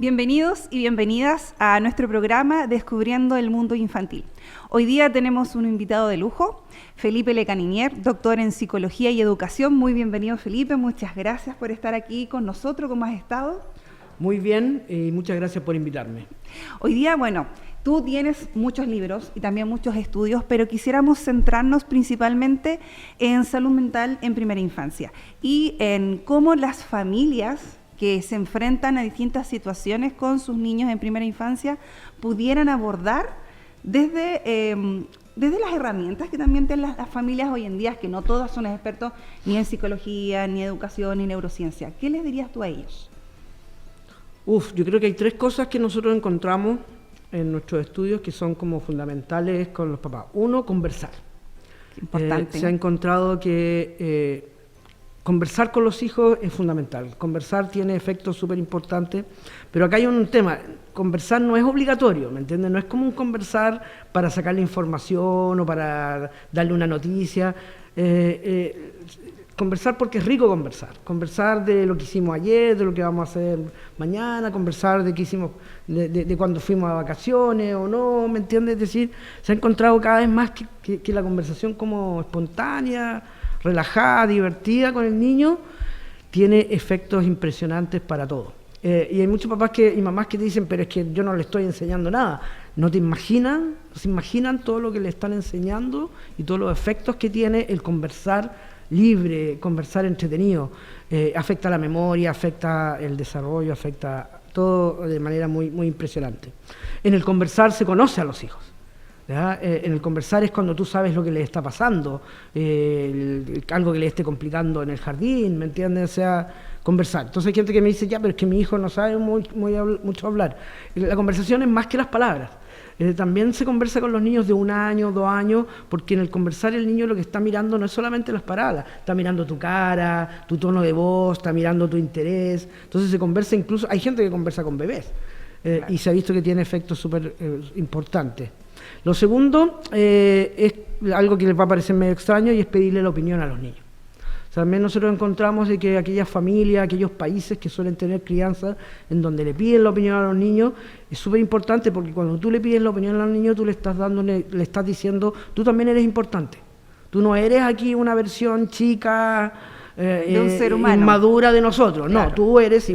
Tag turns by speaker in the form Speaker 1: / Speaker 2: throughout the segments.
Speaker 1: Bienvenidos y bienvenidas a nuestro programa Descubriendo el Mundo Infantil. Hoy día tenemos un invitado de lujo, Felipe Lecaninier, doctor en Psicología y Educación. Muy bienvenido, Felipe, muchas gracias por estar aquí con nosotros. ¿Cómo has estado?
Speaker 2: Muy bien y muchas gracias por invitarme.
Speaker 1: Hoy día, tú tienes muchos libros y también muchos estudios, pero quisiéramos centrarnos principalmente en salud mental en primera infancia y en cómo las familias que se enfrentan a distintas situaciones con sus niños en primera infancia pudieran abordar desde las herramientas que también tienen las familias hoy en día, que no todas son expertos ni en psicología, ni educación, ni neurociencia. ¿Qué les dirías tú a ellos?
Speaker 2: Yo creo que hay tres cosas que nosotros encontramos en nuestros estudios que son como fundamentales con los papás. Uno, conversar.
Speaker 1: Importante.
Speaker 2: Se ha encontrado que conversar con los hijos es fundamental. Conversar tiene efectos súper importantes, pero acá hay un tema. Conversar no es obligatorio, ¿me entiendes? No es como un conversar para sacarle información o para darle una noticia. Conversar porque es rico conversar de lo que hicimos ayer, de lo que vamos a hacer mañana, conversar de qué hicimos, de cuando fuimos a vacaciones o no, ¿me entiendes? Es decir, se ha encontrado cada vez más que la conversación como espontánea, relajada, divertida con el niño, tiene efectos impresionantes para todo. Y hay muchos papás y mamás que te dicen, pero es que yo no le estoy enseñando nada. No se imaginan todo lo que le están enseñando y todos los efectos que tiene el conversar libre, conversar entretenido. Afecta la memoria, afecta el desarrollo, afecta todo de manera muy, muy impresionante. En el conversar se conoce a los hijos. En el conversar es cuando tú sabes lo que le está pasando, algo que le esté complicando en el jardín, ¿me entiendes? O sea, conversar. Entonces hay gente que me dice, pero es que mi hijo no sabe mucho hablar. La conversación es más que las palabras. También se conversa con los niños de 1 año, 2 años, porque en el conversar el niño lo que está mirando no es solamente las palabras, está mirando tu cara, tu tono de voz, está mirando tu interés. Entonces se conversa incluso, hay gente que conversa con bebés, y se ha visto que tiene efectos súper importantes. Lo segundo es algo que les va a parecer medio extraño y es pedirle la opinión a los niños. También nosotros encontramos de que aquellas familias, aquellos países que suelen tener crianza en donde le piden la opinión a los niños, es súper importante porque cuando tú le pides la opinión a los niños, tú le estás diciendo, tú también eres importante. Tú no eres aquí una versión chica,
Speaker 1: de un ser humano,
Speaker 2: inmadura de nosotros.
Speaker 1: Claro.
Speaker 2: No, tú eres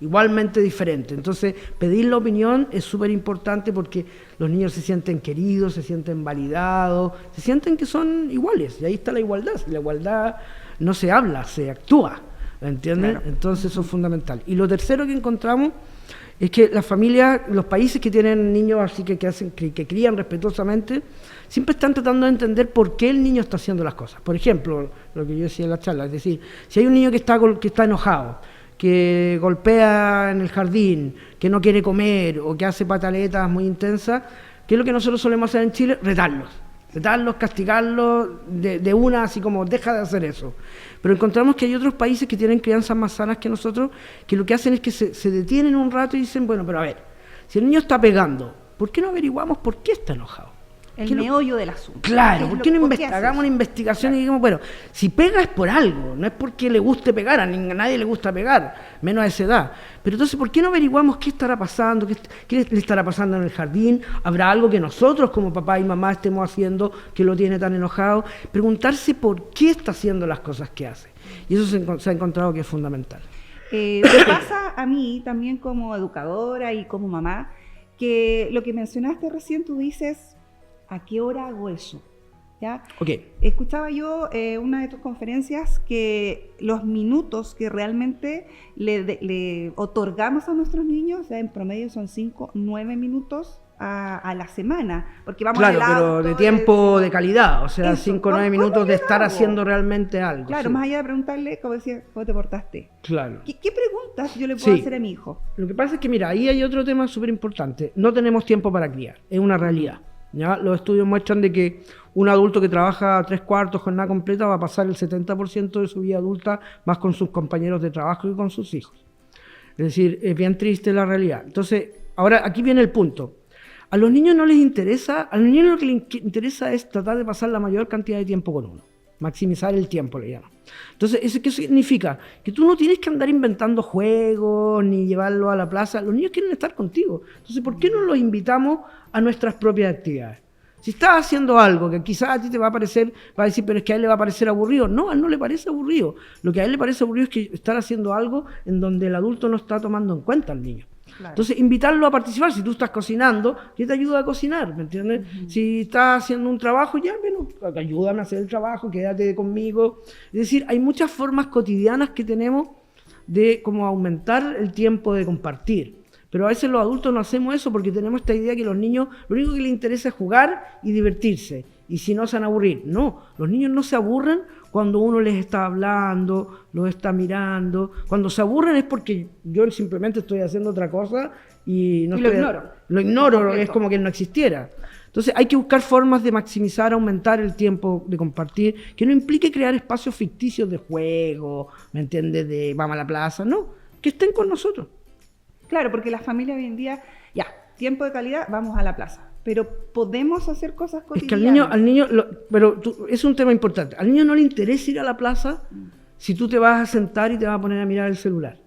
Speaker 2: igualmente diferente. Entonces, pedir la opinión es súper importante porque los niños se sienten queridos, se sienten validados, se sienten que son iguales. Y ahí está la igualdad. La igualdad no se habla, se actúa, ¿entiendes? Claro. Entonces eso es fundamental. Y lo tercero que encontramos es que las familias, los países que tienen niños así que crían respetuosamente, siempre están tratando de entender por qué el niño está haciendo las cosas. Por ejemplo, lo que yo decía en la charla, es decir, si hay un niño que está enojado, que golpea en el jardín, que no quiere comer o que hace pataletas muy intensas, ¿qué es lo que nosotros solemos hacer en Chile? Retarlos, castigarlos de una, así como deja de hacer eso. Pero encontramos que hay otros países que tienen crianzas más sanas que nosotros, que lo que hacen es que se detienen un rato y dicen, bueno, pero a ver, si el niño está pegando, ¿por qué no averiguamos por qué está enojado?
Speaker 1: El meollo del asunto.
Speaker 2: Claro, ¿por qué no hagamos una investigación y digamos, bueno, si pega es por algo, no es porque le guste pegar, a nadie le gusta pegar, menos a esa edad. Pero entonces, ¿por qué no averiguamos qué estará pasando, qué le estará pasando en el jardín? ¿Habrá algo que nosotros como papá y mamá estemos haciendo que lo tiene tan enojado? Preguntarse por qué está haciendo las cosas que hace. Y eso se ha encontrado que es fundamental.
Speaker 1: Me pasa a mí también como educadora y como mamá, que lo que mencionaste recién, tú dices, ¿a qué hora hago eso? ¿Ya?
Speaker 2: Okay.
Speaker 1: Escuchaba yo una de tus conferencias que los minutos que realmente le otorgamos a nuestros niños, en promedio son 5-9 minutos a la semana, porque vamos
Speaker 2: claro, pero de tiempo de calidad, o sea, 5-9 minutos de estar haciendo realmente algo.
Speaker 1: Claro, sí. Más allá de preguntarle, como decía, ¿cómo te portaste?
Speaker 2: Claro.
Speaker 1: ¿Qué preguntas yo le puedo hacer a mi hijo?
Speaker 2: Lo que pasa es que, mira, ahí hay otro tema súper importante. No tenemos tiempo para criar, es una realidad. ¿Ya? Los estudios muestran de que un adulto que trabaja 3/4 jornada completa va a pasar el 70% de su vida adulta más con sus compañeros de trabajo que con sus hijos. Es decir, es bien triste la realidad. Entonces, ahora aquí viene el punto. A los niños no les interesa, a los niños lo que les interesa es tratar de pasar la mayor cantidad de tiempo con uno. maximizar el tiempo, le llaman. Entonces, ¿eso qué significa? Que tú no tienes que andar inventando juegos ni llevarlo a la plaza. Los niños quieren estar contigo. Entonces, ¿por qué no los invitamos a nuestras propias actividades? Si estás haciendo algo que quizás a ti te va a parecer, va a decir, pero es que a él le va a parecer aburrido. No, a él no le parece aburrido. Lo que a él le parece aburrido es que estar haciendo algo en donde el adulto no está tomando en cuenta al niño. Claro. Entonces, invitarlo a participar. Si tú estás cocinando, yo te ayudo a cocinar, ¿me entiendes? Si estás haciendo un trabajo, ya, bueno, ayúdame a hacer el trabajo, quédate conmigo. Es decir, hay muchas formas cotidianas que tenemos de como aumentar el tiempo de compartir. Pero a veces los adultos no hacemos eso porque tenemos esta idea que los niños, lo único que les interesa es jugar y divertirse. Y si no, se van a aburrir. No, los niños no se aburren cuando uno les está hablando, los está mirando. Cuando se aburren es porque yo simplemente estoy haciendo otra cosa y no
Speaker 1: lo ignoro.
Speaker 2: Lo ignoro, es como que no existiera. Entonces hay que buscar formas de maximizar, aumentar el tiempo de compartir, que no implique crear espacios ficticios de juego, ¿me entiendes? De vamos a la plaza, no, que estén con nosotros.
Speaker 1: Claro, porque las familias hoy en día, ya, tiempo de calidad, vamos a la plaza. Pero podemos hacer cosas cotidianas.
Speaker 2: Es que al niño es un tema importante. Al niño no le interesa ir a la plaza si tú te vas a sentar y te vas a poner a mirar el celular.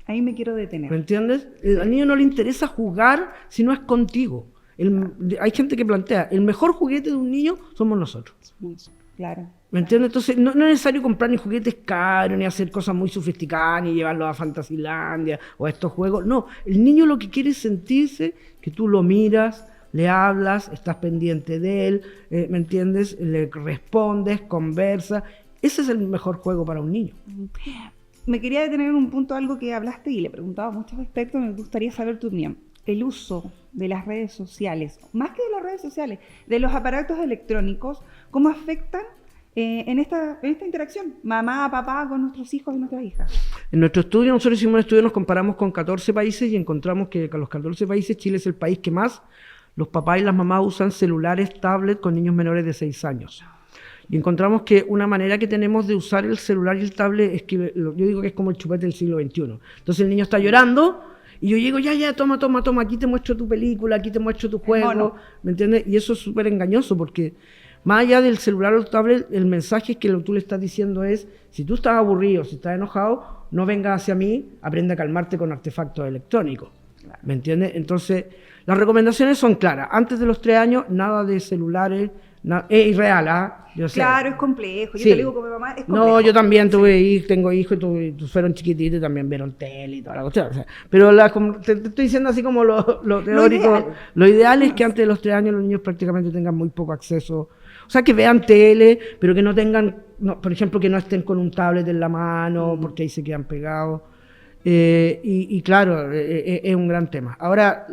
Speaker 1: Ahí me quiero detener.
Speaker 2: ¿Me entiendes? Al niño no le interesa jugar si no es contigo. Hay gente que plantea, el mejor juguete de un niño somos nosotros.
Speaker 1: Claro.
Speaker 2: ¿Me entiendes? Entonces no es necesario comprar ni juguetes caros, ni hacer cosas muy sofisticadas, ni llevarlos a Fantasylandia o a estos juegos. No, el niño lo que quiere es sentirse que tú lo miras, le hablas, estás pendiente de él, ¿me entiendes? Le respondes, conversas. Ese es el mejor juego para un niño.
Speaker 1: Me quería detener en un punto, algo que hablaste y le preguntaba a muchos expertos, me gustaría saber tu opinión. El uso de las redes sociales, más que de las redes sociales, de los aparatos electrónicos, ¿cómo afectan en esta interacción? Mamá, papá, con nuestros hijos y nuestras hijas.
Speaker 2: En nuestro estudio, nosotros hicimos un estudio, nos comparamos con 14 países y encontramos que con los 14 países Chile es el país que más los papás y las mamás usan celulares, tablets con niños menores de 6 años. Y encontramos que una manera que tenemos de usar el celular y el tablet es que yo digo que es como el chupete del siglo XXI. Entonces el niño está llorando y yo llego, ya, toma, aquí te muestro tu película, aquí te muestro tu juego, ¿me entiendes? Y eso es súper engañoso porque más allá del celular o el tablet, el mensaje que tú le estás diciendo es, si tú estás aburrido, si estás enojado, no vengas hacia mí, aprende a calmarte con artefactos electrónicos, ¿me entiendes? Entonces, las recomendaciones son claras. Antes de los 3 años, nada de celulares. Es irreal, ¿ah? Yo sé.
Speaker 1: Claro, es complejo. Yo
Speaker 2: Sí.
Speaker 1: te digo con mi mamá, es complejo.
Speaker 2: No, yo también tengo hijos y fueron chiquititos y también vieron tele y toda la cuestión. O sea, pero te estoy diciendo así como lo teórico. Lo ideal es que antes de los 3 años los niños prácticamente tengan muy poco acceso. O sea, que vean tele, pero que no tengan, por ejemplo, que no estén con un tablet en la mano, porque ahí se quedan pegados. Y claro, es un gran tema. Ahora,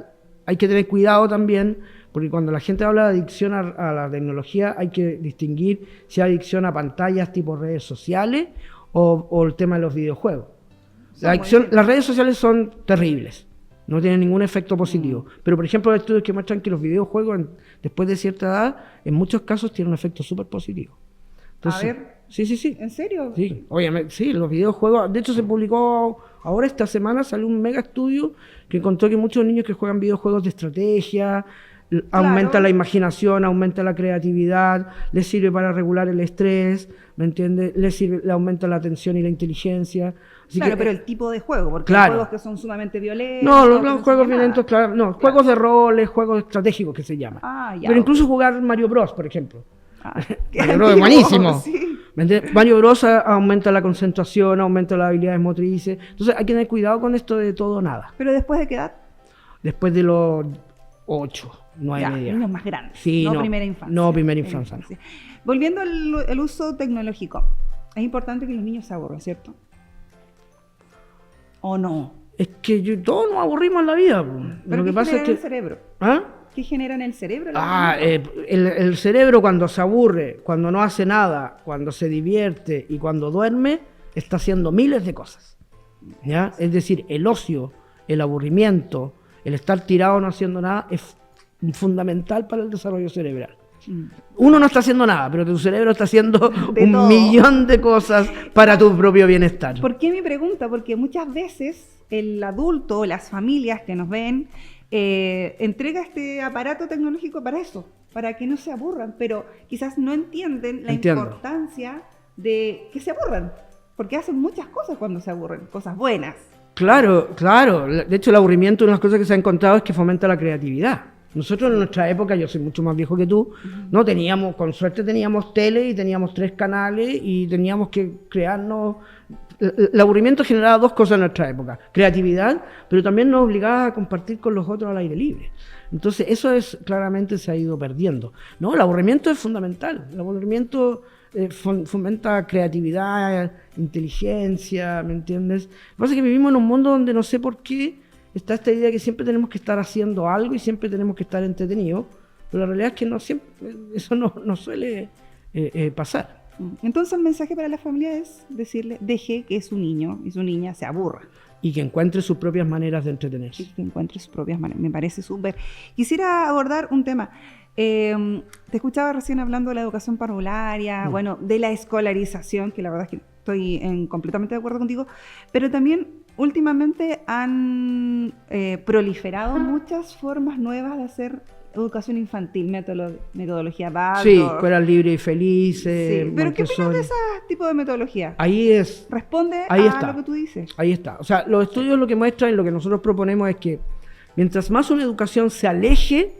Speaker 2: hay que tener cuidado también, porque cuando la gente habla de adicción a la tecnología, hay que distinguir si hay adicción a pantallas tipo redes sociales o el tema de los videojuegos. Las redes sociales son terribles, no tienen ningún efecto positivo. Pero, por ejemplo, hay estudios que muestran que los videojuegos, después de cierta edad, en muchos casos tienen un efecto súper positivo. Entonces,
Speaker 1: a ver,
Speaker 2: sí.
Speaker 1: ¿En serio?
Speaker 2: Sí, obviamente, sí, los videojuegos. De hecho, se publicó ahora esta semana, salió un mega estudio que encontró que muchos niños que juegan videojuegos de estrategia, aumenta la imaginación, aumenta la creatividad, les sirve para regular el estrés, ¿me entiendes? Le aumenta la atención y la inteligencia. Así
Speaker 1: claro,
Speaker 2: que,
Speaker 1: pero el tipo de juego, porque
Speaker 2: claro.
Speaker 1: hay juegos que son sumamente violentos.
Speaker 2: No, los juegos violentos, claro, no, juegos de roles, juegos estratégicos que se llaman.
Speaker 1: Ya,
Speaker 2: pero incluso jugar Mario Bros, por ejemplo.
Speaker 1: Mario
Speaker 2: Bros es buenísimo.
Speaker 1: Sí.
Speaker 2: Mario Bros aumenta la concentración, aumenta las habilidades motrices. Entonces hay que tener cuidado con esto de todo o nada.
Speaker 1: ¿Pero después de qué edad?
Speaker 2: Después de los 8, 9 días.
Speaker 1: Niños más grandes.
Speaker 2: Sí,
Speaker 1: no primera infancia.
Speaker 2: No, primera infancia. No.
Speaker 1: Volviendo al uso tecnológico, es importante que los niños se aburran, ¿cierto? ¿O no?
Speaker 2: Es que todos nos aburrimos en la vida.
Speaker 1: ¿Pero
Speaker 2: lo que
Speaker 1: qué
Speaker 2: pasa
Speaker 1: genera
Speaker 2: es que
Speaker 1: en el cerebro?
Speaker 2: ¿Ah?
Speaker 1: ¿Qué genera en el cerebro?
Speaker 2: El cerebro cuando se aburre, cuando no hace nada, cuando se divierte y cuando duerme, está haciendo miles de cosas, ¿ya? Es decir, el ocio, el aburrimiento, el estar tirado no haciendo nada es fundamental para el desarrollo cerebral. Uno no está haciendo nada, pero tu cerebro está haciendo un millón de cosas para tu propio bienestar.
Speaker 1: ¿Por qué mi pregunta? Porque muchas veces el adulto, las familias que nos ven, entrega este aparato tecnológico para eso, para que no se aburran, pero quizás no entienden la
Speaker 2: Entiendo.
Speaker 1: importancia de que se aburran, porque hacen muchas cosas cuando se aburren, cosas buenas.
Speaker 2: Claro, claro. De hecho, el aburrimiento, una de las cosas que se ha encontrado es que fomenta la creatividad. Nosotros en nuestra época, yo soy mucho más viejo que tú, no teníamos, con suerte teníamos tele y teníamos 3 canales y teníamos que crearnos. El aburrimiento generaba 2 cosas en nuestra época: creatividad, pero también nos obligaba a compartir con los otros al aire libre. Entonces, eso es claramente se ha ido perdiendo. No, el aburrimiento es fundamental. El aburrimiento fomenta creatividad, inteligencia, ¿me entiendes? Lo que pasa es que vivimos en un mundo donde no sé por qué está esta idea que siempre tenemos que estar haciendo algo y siempre tenemos que estar entretenidos, pero la realidad es que no siempre, eso no suele pasar.
Speaker 1: Entonces el mensaje para la familia es decirle, deje que su niño y su niña se aburra.
Speaker 2: Y que encuentre sus propias maneras de entretenerse.
Speaker 1: Y que encuentre sus propias maneras. Me parece súper. Quisiera abordar un tema. Te escuchaba recién hablando de la educación parvularia, bueno, de la escolarización, que la verdad es que estoy completamente de acuerdo contigo, pero también últimamente han proliferado muchas formas nuevas de hacer educación infantil, metodología Waldorf.
Speaker 2: Sí, escuelas libres y felices.
Speaker 1: Sí. Pero ¿qué opinas de
Speaker 2: Montessori.
Speaker 1: ese tipo de metodología?
Speaker 2: Ahí es.
Speaker 1: Responde
Speaker 2: Ahí
Speaker 1: a
Speaker 2: está.
Speaker 1: lo que tú dices.
Speaker 2: Ahí está. O sea, los estudios lo que muestran y lo que nosotros proponemos es que mientras más una educación se aleje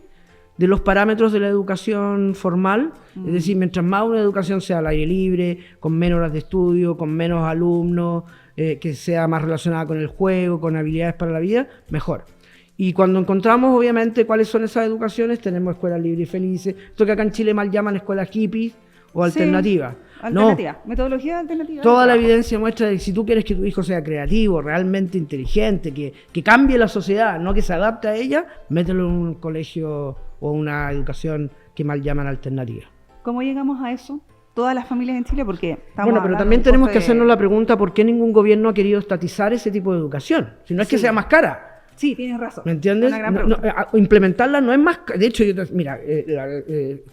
Speaker 2: de los parámetros de la educación formal, es decir, mientras más una educación sea al aire libre, con menos horas de estudio, con menos alumnos, que sea más relacionada con el juego, con habilidades para la vida, mejor. Y cuando encontramos, obviamente, cuáles son esas educaciones, tenemos escuelas libres y felices, esto que acá en Chile mal llaman escuelas hippies o alternativas.
Speaker 1: Alternativa, metodología alternativa.
Speaker 2: Toda la evidencia muestra que si tú quieres que tu hijo sea creativo, realmente inteligente, que cambie la sociedad, no que se adapte a ella, mételo en un colegio o una educación que mal llaman alternativa.
Speaker 1: ¿Cómo llegamos a eso? Todas las familias en Chile, porque estamos
Speaker 2: Bueno, pero
Speaker 1: hablando
Speaker 2: también
Speaker 1: un
Speaker 2: tenemos
Speaker 1: poco
Speaker 2: que
Speaker 1: de-
Speaker 2: hacernos la pregunta por qué ningún gobierno ha querido estatizar ese tipo de educación. Si no es que
Speaker 1: Sí.
Speaker 2: sea más cara.
Speaker 1: Sí, tienes razón.
Speaker 2: ¿Me entiendes?
Speaker 1: Una gran
Speaker 2: No,
Speaker 1: pregunta.
Speaker 2: implementarla no es más. De hecho, mira,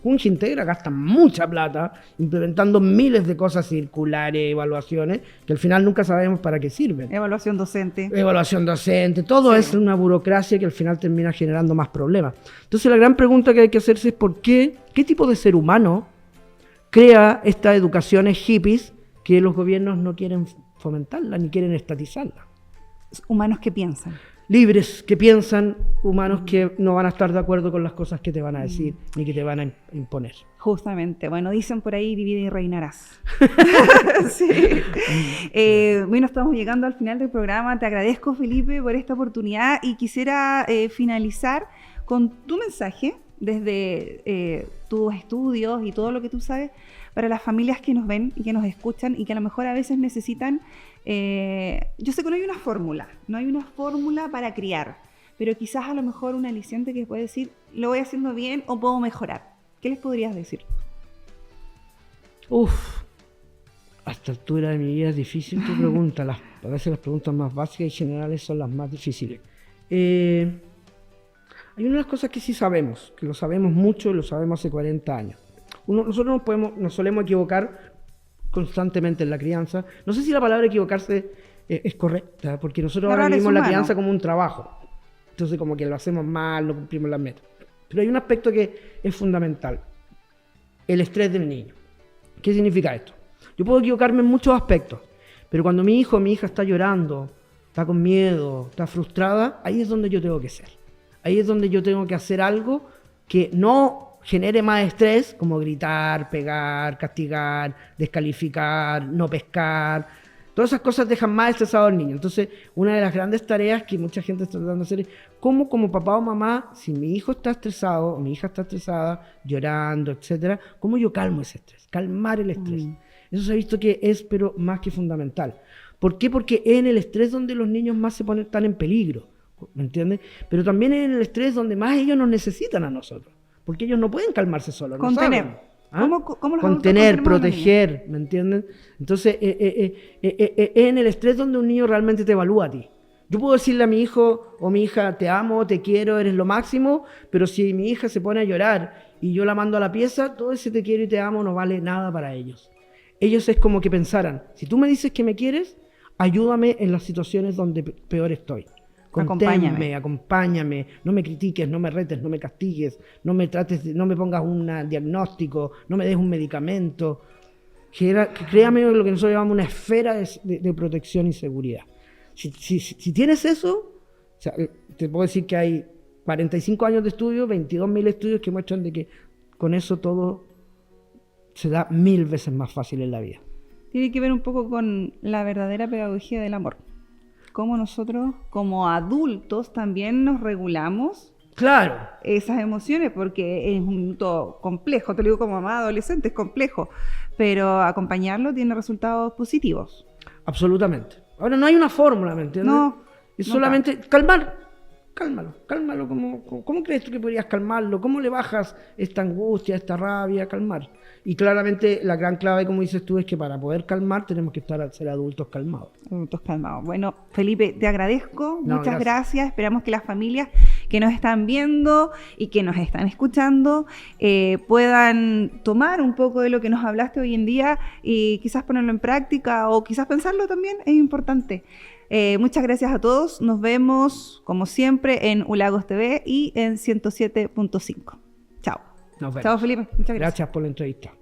Speaker 2: Junge Integra gasta mucha plata implementando miles de cosas circulares, evaluaciones, que al final nunca sabemos para qué sirven.
Speaker 1: Evaluación docente.
Speaker 2: Evaluación docente, todo
Speaker 1: Sí.
Speaker 2: es una burocracia que al final termina generando más problemas. Entonces, la gran pregunta que hay que hacerse es qué tipo de ser humano crea estas educaciones hippies que los gobiernos no quieren fomentarla ni quieren estatizarla.
Speaker 1: Humanos que piensan.
Speaker 2: Libres, que piensan, humanos que no van a estar de acuerdo con las cosas que te van a decir ni que te van a imponer.
Speaker 1: Justamente. Bueno, dicen por ahí, divide y reinarás. Sí. Bueno, estamos llegando al final del programa. Te agradezco, Felipe, por esta oportunidad y quisiera finalizar con tu mensaje desde tus estudios y todo lo que tú sabes para las familias que nos ven y que nos escuchan y que a lo mejor a veces necesitan. Yo sé que no hay una fórmula para criar, pero quizás a lo mejor un aliciente que puede decir, lo voy haciendo bien o puedo mejorar. ¿Qué les podrías decir?
Speaker 2: A esta altura de mi vida es difícil tu pregunta. A veces las preguntas más básicas y generales son las más difíciles. Hay una de las cosas que sí sabemos, que lo sabemos mucho y lo sabemos hace 40 años. Nosotros nos solemos equivocar constantemente en la crianza. No sé si la palabra equivocarse es correcta, porque nosotros ahora
Speaker 1: Errores
Speaker 2: vivimos la
Speaker 1: humanos.
Speaker 2: crianza como un trabajo. Entonces como que lo hacemos mal, no cumplimos las metas. Pero hay un aspecto que es fundamental, el estrés del niño. ¿Qué significa esto? Yo puedo equivocarme en muchos aspectos, pero cuando mi hijo o mi hija está llorando, está con miedo, está frustrada, ahí es donde yo tengo que ser. Ahí es donde yo tengo que hacer algo que no genere más estrés, como gritar, pegar, castigar, descalificar, no pescar. Todas esas cosas dejan más estresado al niño. Entonces, una de las grandes tareas que mucha gente está tratando de hacer es cómo como papá o mamá, si mi hijo está estresado o mi hija está estresada, llorando, etcétera, cómo yo calmo ese estrés, calmar el estrés. Eso se ha visto que es, pero más que fundamental. ¿Por qué? Porque es en el estrés donde los niños más están en peligro, ¿me entiendes? Pero también es en el estrés donde más ellos nos necesitan a nosotros, porque ellos no pueden calmarse solos. No
Speaker 1: Contener.
Speaker 2: saben. ¿Ah?
Speaker 1: ¿Cómo los adultos
Speaker 2: Contener,
Speaker 1: contenemos a los
Speaker 2: proteger, ¿me entienden? Entonces, es en el estrés donde un niño realmente te evalúa a ti. Yo puedo decirle a mi hijo o mi hija, te amo, te quiero, eres lo máximo, pero si mi hija se pone a llorar y yo la mando a la pieza, todo ese te quiero y te amo no vale nada para ellos. Ellos es como que pensaran, si tú me dices que me quieres, ayúdame en las situaciones donde peor estoy. conténme, acompáñame, no me critiques, no me retes, no me castigues, no me pongas un diagnóstico, no me des un medicamento. Créame lo que nosotros llamamos una esfera de protección y seguridad. Si tienes eso, o sea, te puedo decir que hay 45 años de estudio, 22.000 estudios que muestran de que con eso todo se da 1000 veces más fácil en la vida.
Speaker 1: Tiene que ver un poco con la verdadera pedagogía del amor. Cómo nosotros, como adultos, también nos regulamos.
Speaker 2: Claro.
Speaker 1: Esas emociones, porque es un minuto complejo, te lo digo como mamá adolescente, es complejo, pero acompañarlo tiene resultados positivos.
Speaker 2: Absolutamente. Ahora no hay una fórmula, ¿me entiendes?
Speaker 1: No.
Speaker 2: Es solamente cálmalo. ¿Cómo crees tú que podrías calmarlo? ¿Cómo le bajas esta angustia, esta rabia? Calmar. Y claramente la gran clave, como dices tú, es que para poder calmar tenemos que ser adultos calmados.
Speaker 1: Adultos calmados. Bueno, Felipe, te agradezco. Muchas gracias. Esperamos que las familias que nos están viendo y que nos están escuchando puedan tomar un poco de lo que nos hablaste hoy en día y quizás ponerlo en práctica o quizás pensarlo también. Es importante. Muchas gracias a todos. Nos vemos, como siempre, en Ulagos TV y en 107.5. Chao.
Speaker 2: Nos vemos.
Speaker 1: Chao, Felipe. Muchas gracias.
Speaker 2: Gracias por la entrevista.